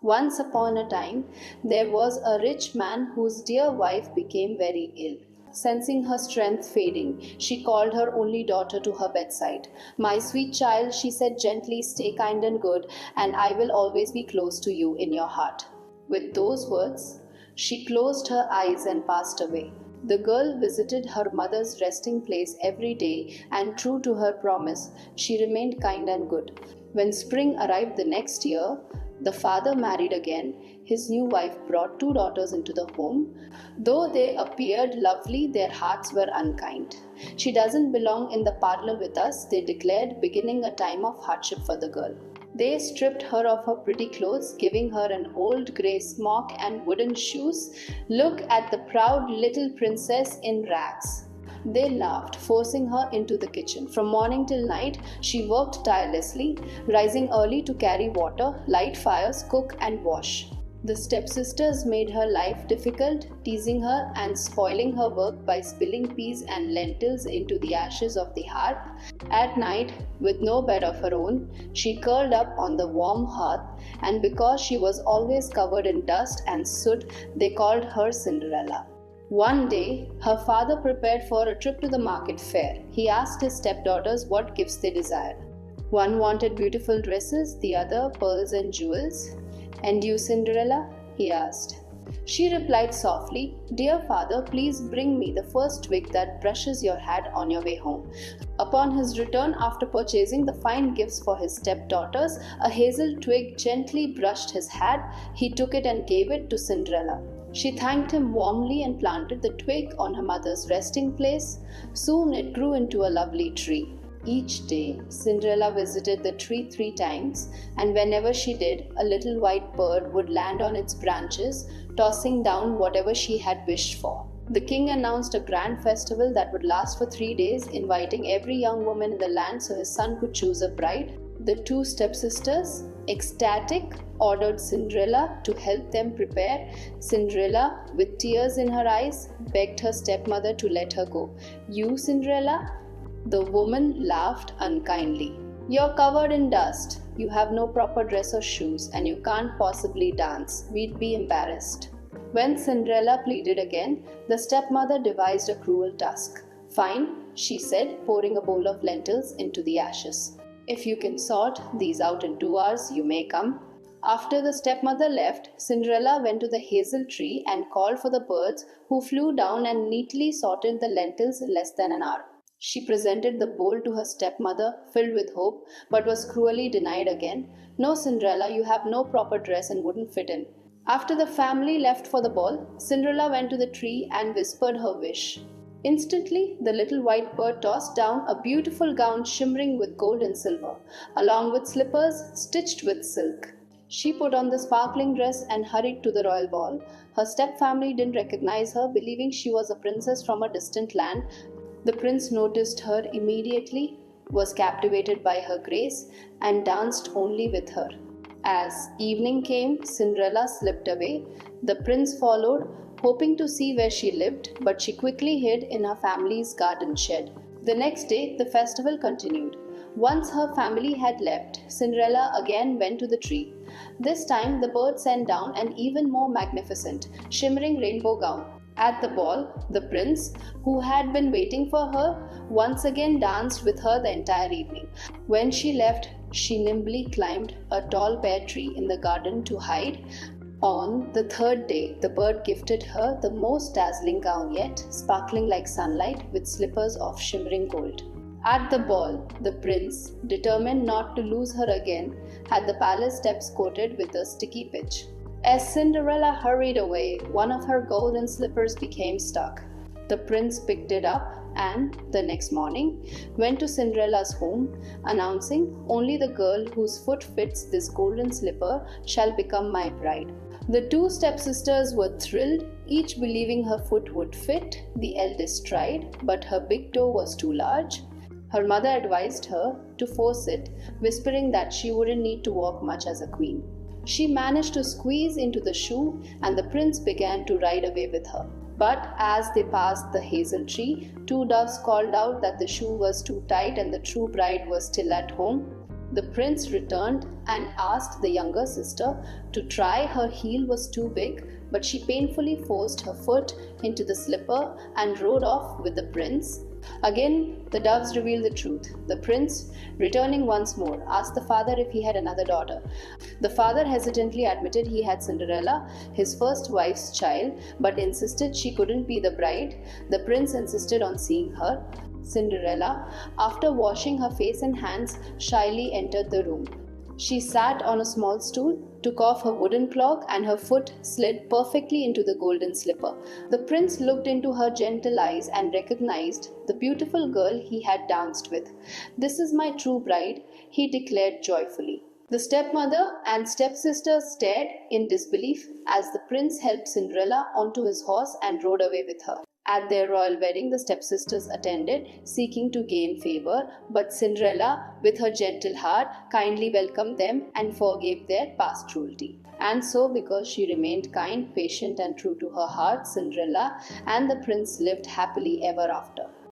Once upon a time, there was a rich man whose dear wife became very ill. Sensing her strength fading, she called her only daughter to her bedside. "My sweet child," she said gently, "stay kind and good, and I will always be close to you in your heart." With those words, she closed her eyes and passed away. The girl visited her mother's resting place every day, and true to her promise, she remained kind and good. When spring arrived the next year, the father married again. His new wife brought two daughters into the home. Though they appeared lovely, their hearts were unkind. "She doesn't belong in the parlor with us," they declared, beginning a time of hardship for the girl. They stripped her of her pretty clothes, giving her an old grey smock and wooden shoes. "Look at the proud little princess in rags." They laughed, forcing her into the kitchen. From morning till night, she worked tirelessly, rising early to carry water, light fires, cook, and wash. The stepsisters made her life difficult, teasing her and spoiling her work by spilling peas and lentils into the ashes of the hearth. At night, with no bed of her own, she curled up on the warm hearth, and because she was always covered in dust and soot, they called her Cinderella. One day, her father prepared for a trip to the market fair. He asked his stepdaughters what gifts they desired. One wanted beautiful dresses, the other pearls and jewels. "And you, Cinderella?" he asked. She replied softly, "Dear father, please bring me the first twig that brushes your hat on your way home." Upon his return after purchasing the fine gifts for his stepdaughters, a hazel twig gently brushed his hat. He took it and gave it to Cinderella. She thanked him warmly and planted the twig on her mother's resting place. Soon it grew into a lovely tree. Each day, Cinderella visited the tree 3 times, and whenever she did, a little white bird would land on its branches, tossing down whatever she had wished for. The king announced a grand festival that would last for 3 days, inviting every young woman in the land so his son could choose a bride. The two stepsisters, ecstatic, ordered Cinderella to help them prepare. Cinderella, with tears in her eyes, begged her stepmother to let her go. "You, Cinderella?" The woman laughed unkindly. "You're covered in dust. You have no proper dress or shoes, and you can't possibly dance. We'd be embarrassed." When Cinderella pleaded again, the stepmother devised a cruel task. "Fine," she said, pouring a bowl of lentils into the ashes. "If you can sort these out in 2 hours, you may come." After the stepmother left, Cinderella went to the hazel tree and called for the birds, who flew down and neatly sorted the lentils in less than an hour. She presented the bowl to her stepmother, filled with hope, but was cruelly denied again. "No, Cinderella, you have no proper dress and wouldn't fit in." After the family left for the ball, Cinderella went to the tree and whispered her wish. Instantly, the little white bird tossed down a beautiful gown shimmering with gold and silver, along with slippers stitched with silk. She put on the sparkling dress and hurried to the royal ball. Her stepfamily didn't recognize her, believing she was a princess from a distant land. The prince noticed her immediately, was captivated by her grace, and danced only with her. As evening came, Cinderella slipped away. The prince followed, hoping to see where she lived, but she quickly hid in her family's garden shed. The next day, the festival continued. Once her family had left, Cinderella again went to the tree. This time, the bird sent down an even more magnificent, shimmering rainbow gown. At the ball, the prince, who had been waiting for her, once again danced with her the entire evening. When she left, she nimbly climbed a tall pear tree in the garden to hide. On the 3rd day, the bird gifted her the most dazzling gown yet, sparkling like sunlight with slippers of shimmering gold. At the ball, the prince, determined not to lose her again, had the palace steps coated with a sticky pitch. As Cinderella hurried away, one of her golden slippers became stuck. The prince picked it up and, the next morning, went to Cinderella's home, announcing, "Only the girl whose foot fits this golden slipper shall become my bride." The two stepsisters were thrilled, each believing her foot would fit. The eldest tried, but her big toe was too large. Her mother advised her to force it, whispering that she wouldn't need to walk much as a queen. She managed to squeeze into the shoe, and the prince began to ride away with her. But as they passed the hazel tree, 2 doves called out that the shoe was too tight and the true bride was still at home. The prince returned and asked the younger sister to try. Her heel was too big, but she painfully forced her foot into the slipper and rode off with the prince. Again, the doves revealed the truth. The prince, returning once more, asked the father if he had another daughter. The father hesitantly admitted he had Cinderella, his first wife's child, but insisted she couldn't be the bride. The prince insisted on seeing her. Cinderella, after washing her face and hands, shyly entered the room. She sat on a small stool, took off her wooden clog, and her foot slid perfectly into the golden slipper. The prince looked into her gentle eyes and recognized the beautiful girl he had danced with. "This is my true bride," he declared joyfully. The stepmother and stepsisters stared in disbelief as the prince helped Cinderella onto his horse and rode away with her. At their royal wedding, the stepsisters attended, seeking to gain favor, but Cinderella, with her gentle heart, kindly welcomed them and forgave their past cruelty. And so, because she remained kind, patient, and true to her heart, Cinderella and the prince lived happily ever after.